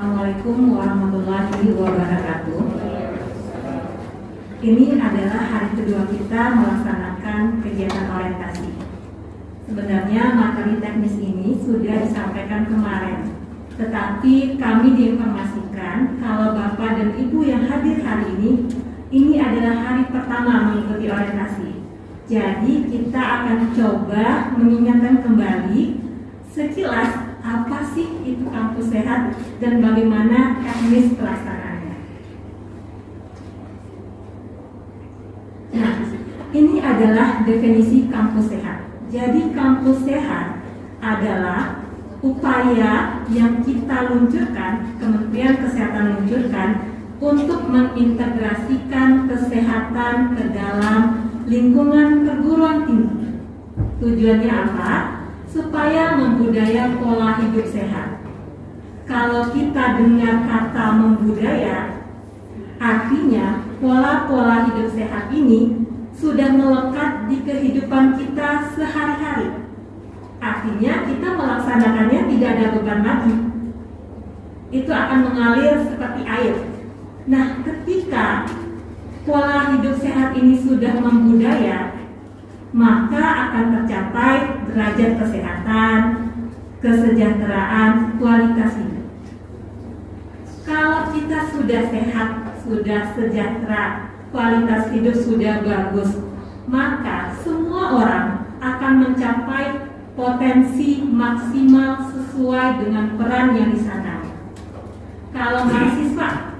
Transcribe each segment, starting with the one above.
Assalamualaikum warahmatullahi wabarakatuh. Ini adalah hari kedua kita melaksanakan kegiatan orientasi. Sebenarnya materi teknis ini sudah disampaikan kemarin, tetapi kami diinformasikan kalau Bapak dan Ibu yang hadir hari ini adalah hari pertama mengikuti orientasi. Jadi kita akan coba mengingatkan kembali sekilas apa sih itu kampus sehat dan bagaimana teknis pelaksanaannya. Nah, ini adalah definisi kampus sehat. Jadi kampus sehat adalah upaya yang kita luncurkan, Kementerian Kesehatan luncurkan untuk mengintegrasikan kesehatan ke dalam lingkungan perguruan tinggi. Tujuannya apa? Supaya membudaya pola hidup sehat. Kalau kita dengar kata membudaya, artinya pola-pola hidup sehat ini sudah melekat di kehidupan kita sehari-hari. Artinya kita melaksanakannya tidak ada beban lagi. Itu akan mengalir seperti air. Nah, ketika pola hidup sehat ini sudah membudaya, maka akan tercapai derajat kesehatan, kesejahteraan, kualitas hidup. Kalau kita sudah sehat, sudah sejahtera, kualitas hidup sudah bagus, maka semua orang akan mencapai potensi maksimal sesuai dengan peran yang disanai. Kalau mahasiswa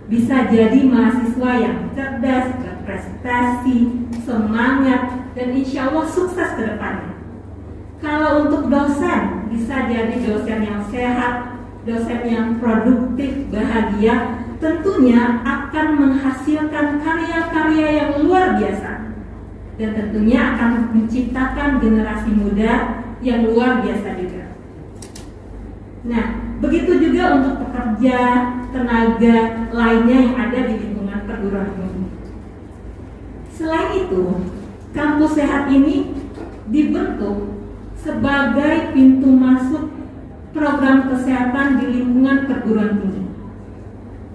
bisa jadi mahasiswa yang cerdas, berprestasi, semangat, dan insya Allah sukses ke depannya. Kalau untuk dosen, bisa jadi dosen yang sehat, dosen yang produktif, bahagia, tentunya akan menghasilkan karya-karya yang luar biasa. Dan tentunya akan menciptakan generasi muda yang luar biasa juga. Nah, begitu juga untuk pekerja, tenaga lainnya yang ada di lingkungan perguruan tinggi. Selain itu, kampus sehat ini dibentuk sebagai pintu masuk program kesehatan di lingkungan perguruan tinggi.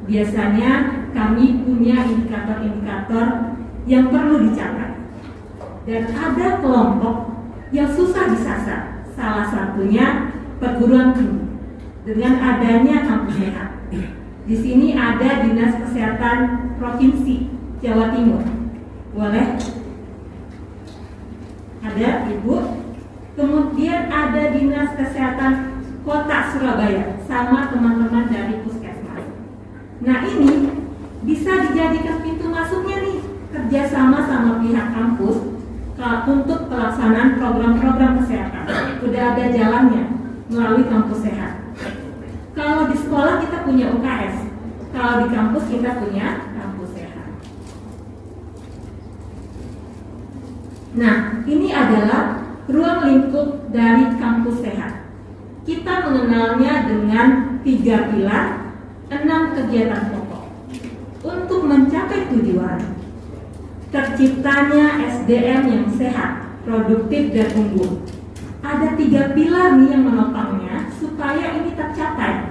Biasanya kami punya indikator-indikator yang perlu dicapai. Dan ada kelompok yang susah disasar, salah satunya perguruan tinggi. Dengan adanya kampus sehat. Di sini ada Dinas Kesehatan Provinsi Jawa Timur. Boleh? Ada, Ibu? Kemudian ada Dinas Kesehatan Kota Surabaya sama teman-teman dari Puskesmas. Nah, ini bisa dijadikan pintu masuknya nih, kerjasama sama pihak kampus untuk pelaksanaan program-program kesehatan. Sudah ada jalannya melalui kampus sehat. Kalau di sekolah kita punya UKS, kalau di kampus kita punya kampus sehat. Nah, ini adalah ruang lingkup dari kampus sehat. Kita mengenalnya dengan 3 pilar, 6 kegiatan pokok. Untuk mencapai tujuan, terciptanya SDM yang sehat, produktif, dan unggul. Ada 3 pilar nih yang menopangnya supaya ini tercapai,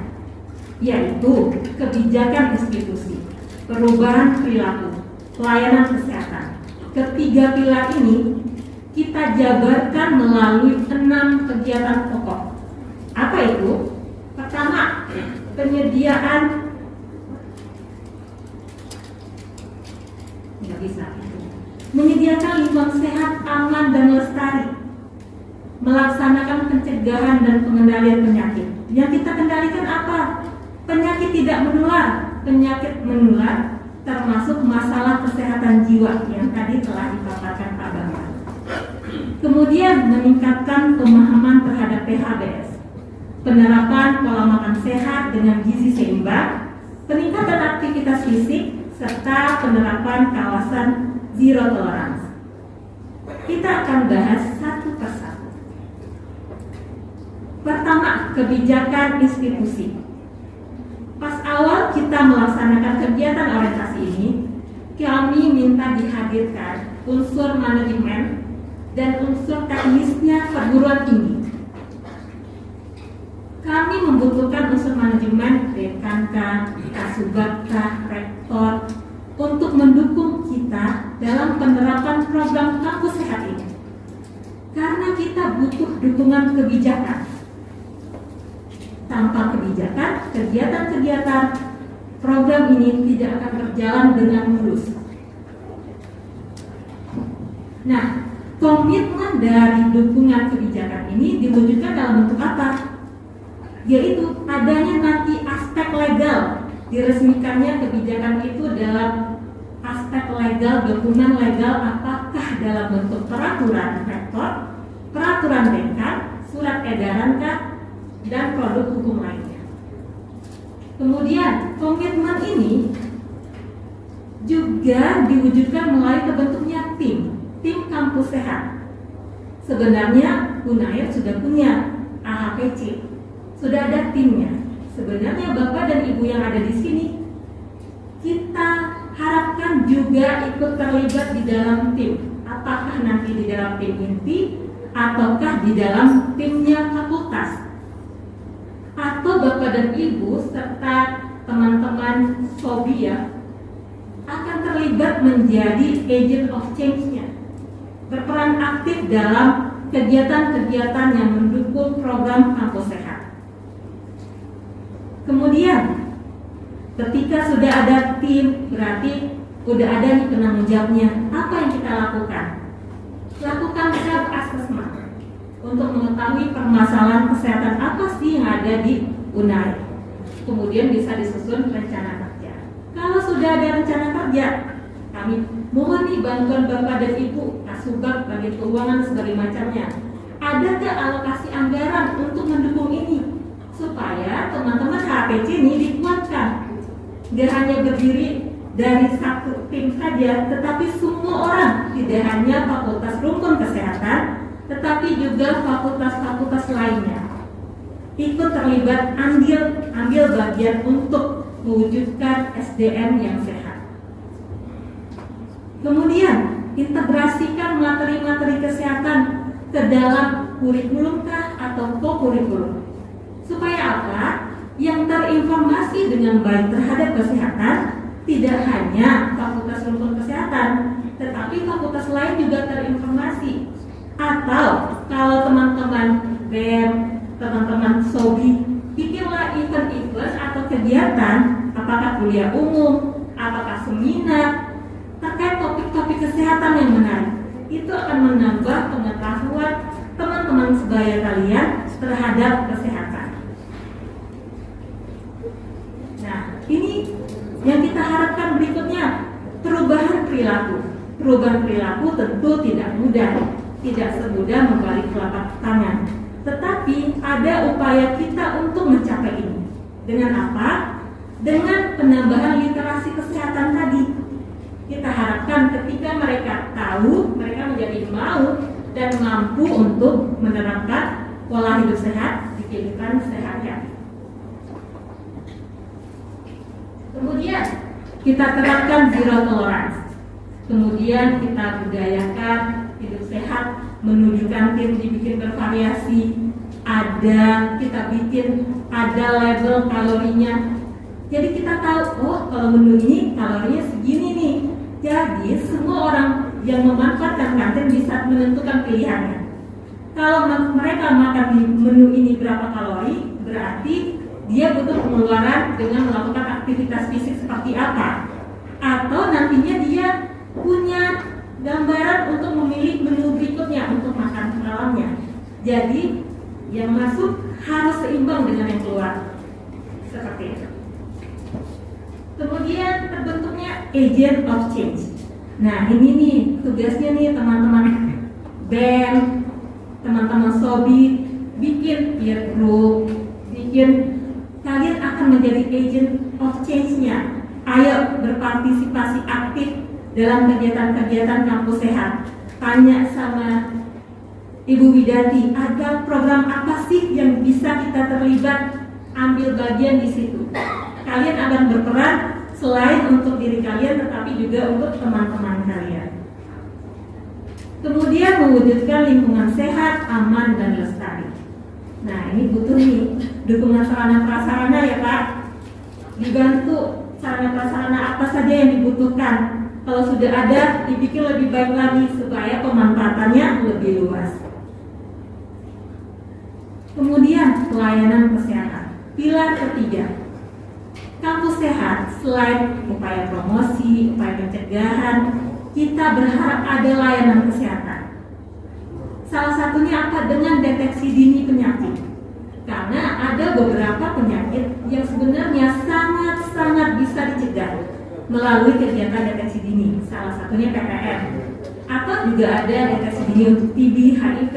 yaitu kebijakan institusi, perubahan perilaku, pelayanan kesehatan. Ketiga pilar ini kita jabarkan melalui 6 kegiatan pokok. Apa itu? Pertama, penyediaan menyediakan lingkungan sehat, aman, dan lestari. Melaksanakan pencegahan dan pengendalian penyakit. Yang kita kendalikan apa? Penyakit tidak menular. Penyakit menular termasuk masalah kesehatan jiwa yang tadi telah dipaparkan Pak Bambang. Kemudian meningkatkan pemahaman terhadap PHBS. Penerapan pola makan sehat dengan gizi seimbang, peningkatan aktivitas fisik, serta penerapan kawasan zero tolerance. Kita akan bahas satu persatu. Pertama, kebijakan institusi. Pas awal kita melaksanakan kegiatan orientasi ini, kami minta dihadirkan unsur manajemen dan unsur teknisnya perguruan tinggi. Kami membutuhkan unsur manajemen kah, kasubag kah, rektor untuk mendukung kita dalam penerapan program kampus sehat ini. Karena kita butuh dukungan kebijakan. Tanpa kebijakan, kegiatan-kegiatan program ini tidak akan berjalan dengan mulus. Nah, komitmen dari dukungan kebijakan ini diwujudkan dalam bentuk apa? Yaitu adanya nanti aspek legal, diresmikannya kebijakan itu dalam aspek legal, dokumen legal, apakah dalam bentuk peraturan rektor, peraturan dekan, surat edaran kah, dan produk hukum lainnya. Kemudian komitmen ini juga diwujudkan melalui terbentuknya tim kampus sehat. Sebenarnya UNAIR sudah punya AHPC, sudah ada timnya. Sebenarnya Bapak dan Ibu yang ada di sini, kita harapkan juga ikut terlibat di dalam tim. Apakah nanti di dalam tim inti ataukah di dalam timnya fakultas? Atau Bapak dan Ibu serta teman-teman Sobia akan terlibat menjadi agent of change-nya, berperan aktif dalam kegiatan-kegiatan yang mendukung program kampus sehat. Kemudian ketika sudah ada tim, berarti sudah ada nih penanggung jawabnya. Apa yang kita lakukan? Lakukan self assessment untuk mengetahui permasalahan kesehatan apa sih yang ada di UNAIR. Kemudian bisa disusun rencana kerja. Kalau sudah ada rencana kerja, kami mohon nih bantuan Bapak dan Ibu, kasubag, bagian keuangan, segala macamnya. Adakah alokasi anggaran untuk mendukung ini? Supaya teman-teman HPC ini dikuatkan. Tidak hanya berdiri dari satu tim saja, tetapi semua orang, tidak hanya fakultas rumpun kesehatan, tetapi juga fakultas-fakultas lainnya ikut terlibat, ambil bagian untuk mewujudkan SDM yang sehat. Kemudian integrasikan materi-materi kesehatan ke dalam kurikulum kah atau co-kurikulum. Supaya apa? Yang terinformasi dengan baik terhadap kesehatan tidak hanya fakultas rumpun kesehatan, tetapi fakultas lain juga terinformasi. Atau kalau teman-teman BEM, teman-teman SOBI, bikinlah event-event atau kegiatan, apakah kuliah umum, apakah seminar, terkait topik-topik kesehatan yang menarik. Itu akan menambah pengetahuan teman-teman sebaya kalian terhadap kesehatan. Nah, ini yang kita harapkan berikutnya, perubahan perilaku. Perubahan perilaku tentu tidak mudah, tidak semudah membalik telapak tangan. Tetapi ada upaya kita untuk mencapai ini. Dengan apa? Dengan penambahan literasi kesehatan tadi. Kita harapkan ketika mereka tahu, mereka menjadi mau dan mampu untuk menerapkan pola hidup sehat di kehidupan sehari-hari. Kemudian kita terapkan zero tolerance. Kemudian kita budayakan hidup sehat, menunjukkan tim dibikin bervariasi. Kita bikin ada label kalorinya. Jadi kita tahu, oh kalau menu ini kalorinya segini nih. Jadi semua orang yang memanfaatkan kantin bisa menentukan pilihannya. Kalau mereka makan di menu ini berapa kalori, berarti dia butuh pengeluaran dengan melakukan aktivitas fisik seperti apa. Atau nantinya dia punya gambaran untuk memilih menu berikutnya untuk makan malamnya. Jadi yang masuk harus seimbang dengan yang keluar. Seperti itu. Kemudian terbentuknya agent of change. Nah ini nih tugasnya nih teman-teman BEM, teman-teman SOBI, bikin peer group, kalian akan menjadi agent of change-nya. Ayo berpartisipasi aktif dalam kegiatan-kegiatan kampus sehat. Tanya sama Ibu Widati, ada program apa sih yang bisa kita terlibat, ambil bagian di situ. Kalian akan berperan selain untuk diri kalian, tetapi juga untuk teman-teman kalian. Kemudian mewujudkan lingkungan sehat, aman, dan lestari. Nah ini butuh nih dukungan sarana prasarana ya Pak. dibantu sarana prasarana apa saja yang dibutuhkan. Kalau sudah ada, dibikin lebih baik lagi supaya pemanfaatannya lebih luas. Kemudian pelayanan kesehatan. Pilar ketiga, kampus sehat. Selain upaya promosi, upaya pencegahan, kita berharap ada layanan kesehatan. Salah satunya apa? Dengan deteksi dini penyakit. Karena ada beberapa penyakit yang sebenarnya sangat-sangat bisa dicegah melalui kegiatan deteksi dini. Salah satunya PPM. Atau juga ada deteksi dini untuk TB, HIV,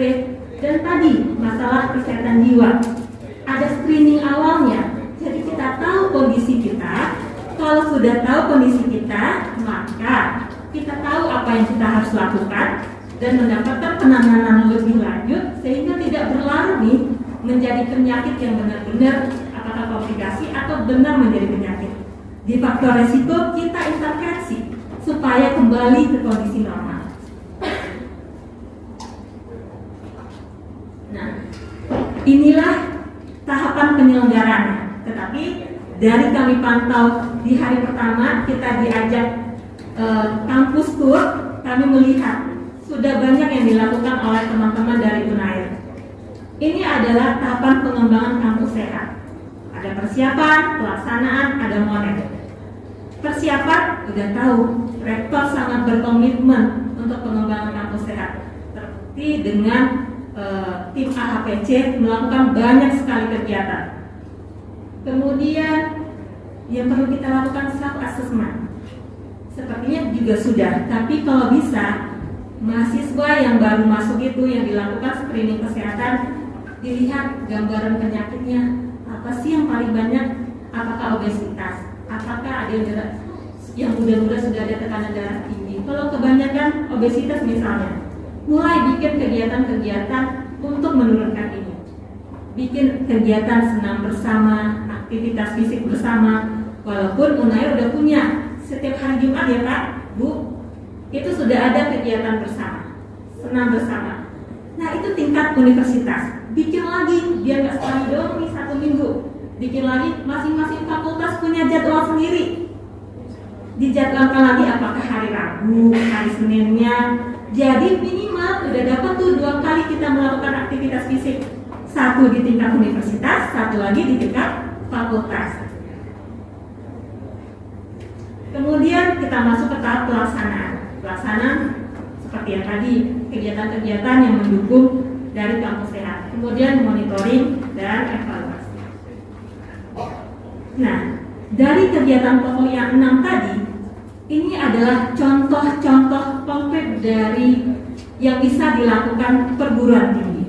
dan tadi masalah kesehatan jiwa. Ada screening awalnya. Jadi kita tahu kondisi kita. Kalau sudah tahu kondisi kita, maka kita tahu apa yang kita harus lakukan dan mendapatkan penanganan lebih lanjut sehingga tidak berlarut nih menjadi penyakit yang benar-benar apakah komplikasi atau benar menjadi penyakit. Di faktor resiko kita intervensi supaya kembali ke kondisi normal. Nah, inilah tahapan penyelenggaraannya. Tetapi dari kami pantau di hari pertama kita diajak kampus tour, kami melihat sudah banyak yang dilakukan oleh teman-teman dari Unair. Ini adalah tahapan pengembangan kampus sehat. Ada persiapan, pelaksanaan, ada monet. Persiapan udah tahu, rektor sangat berkomitmen untuk pengembangan kampus sehat. Seperti dengan tim AHPC melakukan banyak sekali kegiatan. Kemudian yang perlu kita lakukan self assessment. Sepertinya juga sudah, tapi kalau bisa mahasiswa yang baru masuk itu yang dilakukan screening kesehatan, dilihat gambaran penyakitnya apa sih yang paling banyak, apakah obesitas, apakah ada yang muda-muda sudah ada tekanan darah tinggi. Kalau kebanyakan obesitas misalnya, mulai bikin kegiatan-kegiatan untuk menurunkan ini. Bikin kegiatan senam bersama, aktivitas fisik bersama. Walaupun Unair udah punya setiap hari Jumat ya Pak, Bu, itu sudah ada kegiatan bersama, senam bersama. Nah itu tingkat universitas. Bikin lagi, biar nggak sekali doang nih 1 minggu. Bikin lagi, masing-masing fakultas punya jadwal sendiri. Dijadwalkan lagi apakah hari Rabu, hari Seninnya. Jadi minimal udah dapat tuh 2 kali kita melakukan aktivitas fisik. 1 di tingkat universitas, 1 lagi di tingkat fakultas. Kemudian kita masuk ke tahap pelaksanaan. Pelaksanaan seperti yang tadi, kegiatan-kegiatan yang mendukung dari kampus sehat. Kemudian monitoring dan evaluasi. Nah, dari kegiatan pokok yang 6 tadi, ini adalah contoh-contoh konkret dari yang bisa dilakukan perguruan tinggi.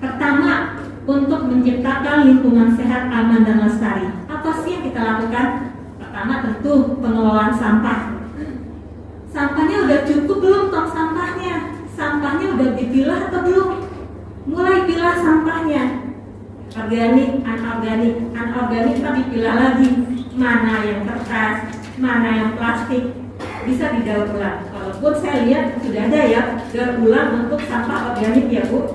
Pertama, untuk menciptakan lingkungan sehat, aman, dan lestari. Apa sih yang kita lakukan? Pertama tentu pengelolaan sampah. Sampahnya udah cukup belum tong sampahnya? Sampahnya udah dipilah atau belum? Mulai pilah sampahnya. Organik, anorganik tapi pilah lagi. Mana yang kertas, mana yang plastik, bisa didaur ulang. Walaupun saya lihat sudah ada ya daur ulang untuk sampah organik ya Bu.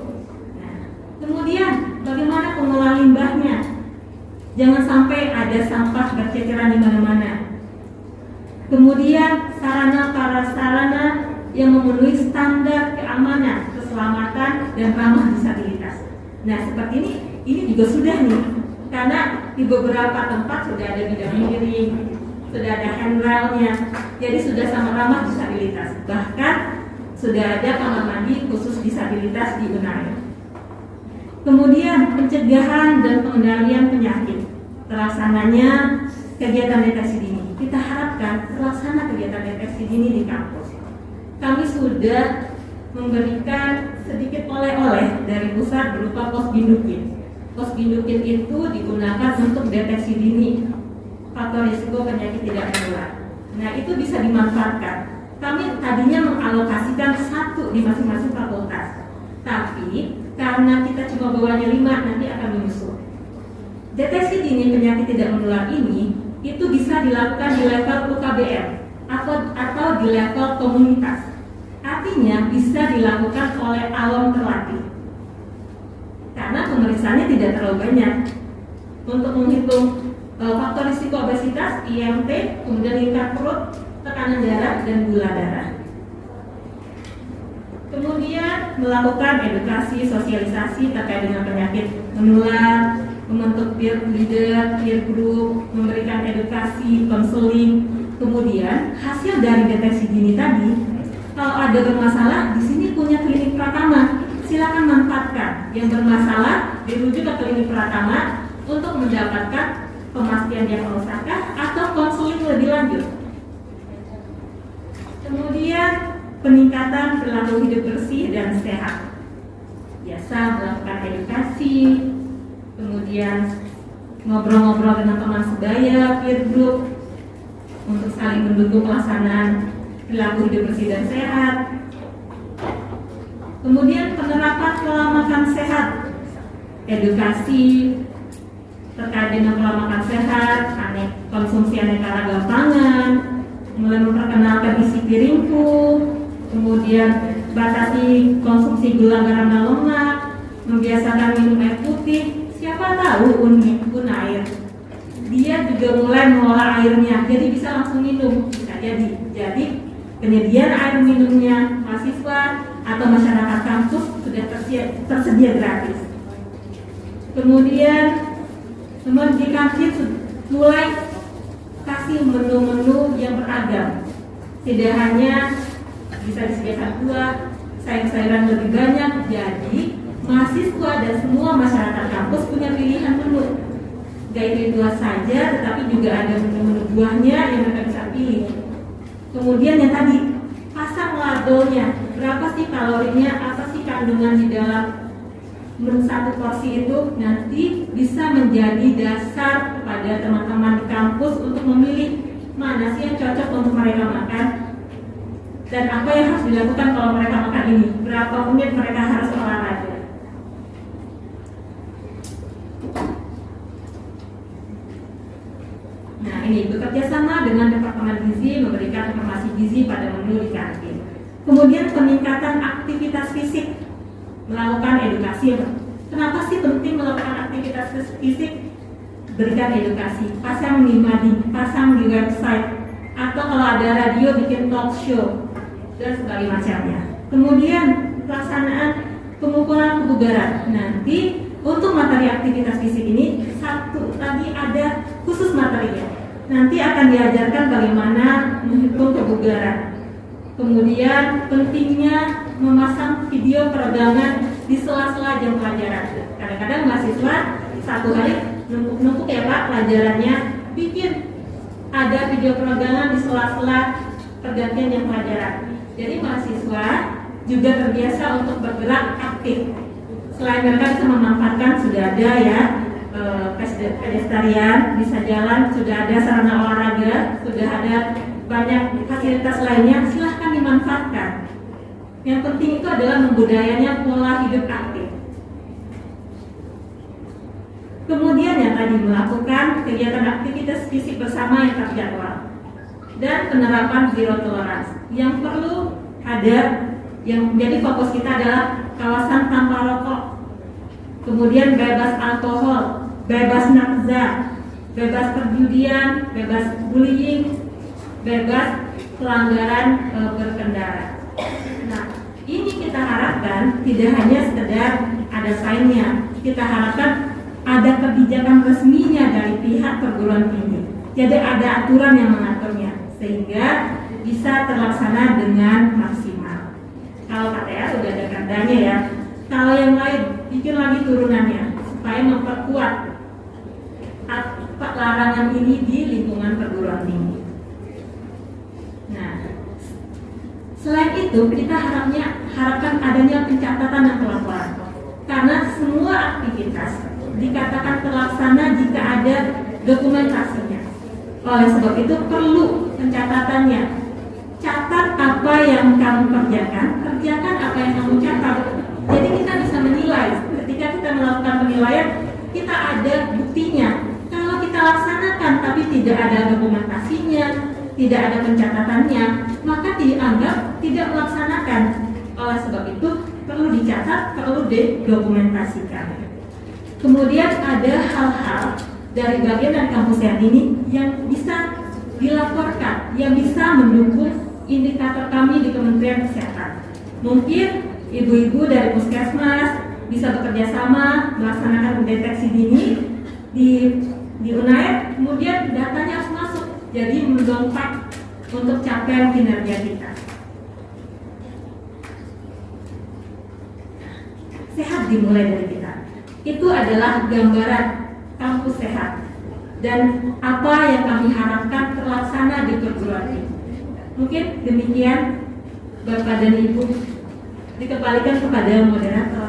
Nah, kemudian bagaimana pengelolaan limbahnya? Jangan sampai ada sampah berceceran di mana-mana. Kemudian sarana yang memenuhi standar keamanan, keselamatan, dan ramah disabilitas. Nah, seperti ini juga sudah nih, karena di beberapa tempat sudah ada bidang miring, sudah ada handrailnya, jadi sudah sama ramah disabilitas. Bahkan sudah ada kamar mandi khusus disabilitas di Unair. Kemudian pencegahan dan pengendalian penyakit. Terlaksananya kegiatan deteksi dini. Kita harapkan terlaksana kegiatan deteksi dini di kampus. Kami sudah memberikan sedikit oleh-oleh dari pusat berupa pos bindukin. Pos bindukin itu digunakan untuk deteksi dini faktor risiko penyakit tidak menular. Nah itu bisa dimanfaatkan. Kami tadinya mengalokasikan 1 di masing-masing fakultas, tapi karena kita cuma bawanya 5 nanti akan menyusul. Deteksi dini penyakit tidak menular ini itu bisa dilakukan di level UKBM atau di level komunitas. Artinya bisa dilakukan oleh awam terlatih. Karena pemeriksaannya tidak terlalu banyak. Untuk menghitung faktor faktor risiko obesitas, IMT, kemudian lingkar perut, tekanan darah, dan gula darah. Kemudian melakukan edukasi, sosialisasi terkait dengan penyakit menular, membentuk peer leader, peer group, memberikan edukasi, konseling. Kemudian hasil dari deteksi dini tadi, kalau ada bermasalah, di sini punya klinik Pratama. Silakan manfaatkan. Yang bermasalah dirujuk ke klinik Pratama untuk mendapatkan pemastian diagnosa atau konseling lebih lanjut. Kemudian peningkatan perilaku hidup bersih dan sehat. Biasa melakukan edukasi, kemudian ngobrol-ngobrol dengan teman sebaya, peer group, untuk saling mendukung pelaksanaan perilaku hidup bersih dan sehat. Kemudian penerapan pola makan sehat, edukasi terkait dengan pola makan sehat, konsumsi aneka ragam pangan, mulai memperkenalkan isi piringku, kemudian batasi konsumsi gula, garam, dan lemak, membiasakan minum air putih. Siapa tahu pun air, dia juga mulai mengolah airnya, jadi bisa langsung minum. Bisa jadi penyediaan air minumnya mahasiswa atau masyarakat kampus sudah tersedia gratis. Kemudian di kampus mulai kasih menu-menu yang beragam. Tidak hanya bisa disediakan buah, sayur-sayuran lebih banyak. Jadi mahasiswa dan semua masyarakat kampus punya pilihan menu. Gak ini dua saja, tetapi juga ada menu-menu buahnya yang mereka bisa pilih. Kemudian yang tadi, pasang labelnya, berapa sih kalorinya, apa sih kandungan di dalam satu porsi itu, nanti bisa menjadi dasar kepada teman-teman di kampus untuk memilih mana sih yang cocok untuk mereka makan dan apa yang harus dilakukan kalau mereka makan ini, berapa menit mereka harus olahraga. Nah, ini bekerja sama dengan Departemen Gizi memberikan informasi gizi pada menu di kantin. Kemudian peningkatan aktivitas fisik, melakukan edukasi. Kenapa sih penting melakukan aktivitas fisik? Berikan edukasi, pasang di mading, pasang di website, atau kalau ada radio bikin talk show dan sebagainya macamnya. Kemudian pelaksanaan pengumpulan kebugaran. Nanti untuk materi aktivitas fisik ini satu tadi ada khusus materinya. Nanti akan diajarkan bagaimana menghitung kebugaran. Kemudian pentingnya memasang video peregangan di sela-sela jam pelajaran. Kadang-kadang mahasiswa satu hari numpuk ya Pak pelajarannya, bikin ada video peregangan di sela-sela pergantian jam pelajaran. Jadi mahasiswa juga terbiasa untuk bergerak aktif. Selain mereka bisa memanfaatkan sudah ada ya pedestrian, bisa jalan, sudah ada sarana olahraga, sudah ada banyak fasilitas lainnya, silahkan dimanfaatkan. Yang penting itu adalah membudayanya pola hidup aktif. Kemudian yang tadi melakukan kegiatan aktivitas fisik bersama yang terjadwal dan penerapan zero tolerance. Yang perlu ada, yang menjadi fokus kita adalah kawasan tanpa rokok, kemudian bebas alkohol, bebas nakza, bebas perjudian, bebas bullying, bebas pelanggaran berkendara. Nah, ini kita harapkan tidak hanya sekedar ada sign-nya, kita harapkan ada kebijakan resminya dari pihak perguruan tinggi. Jadi ada aturan yang mengaturnya sehingga bisa terlaksana dengan maksimal. Kalau KTA sudah ada kandanya ya. Kalau yang lain bikin lagi turunannya supaya memperkuat larangan ini di lingkungan perguruan tinggi. Nah, selain itu kita harapkan adanya pencatatan dan pelaporan. Karena semua aktivitas dikatakan terlaksana jika ada dokumentasinya. Oleh sebab itu perlu pencatatannya. Catat apa yang kamu kerjakan apa yang kamu catat. Jadi kita bisa menilai. Ketika kita melakukan penilaian, kita ada buktinya. Kalau kita laksanakan tapi tidak ada dokumentasinya, tidak ada pencatatannya, maka dianggap tidak melaksanakan. Oleh sebab itu perlu dicatat, perlu didokumentasikan. Kemudian ada hal-hal dari bagian dan kampus sehat ini yang bisa dilaporkan, yang bisa mendukung indikator kami di Kementerian Kesehatan. Mungkin ibu-ibu dari puskesmas bisa bekerja sama melaksanakan deteksi dini di UNAID, kemudian datanya harus masuk, jadi mendongkrak untuk capaian kinerja kita. Sehat dimulai dari kita. Itu adalah gambaran kampus sehat dan apa yang kami harapkan terlaksana di perguruan ini. Mungkin demikian Bapak dan Ibu, dikembalikan kepada moderator.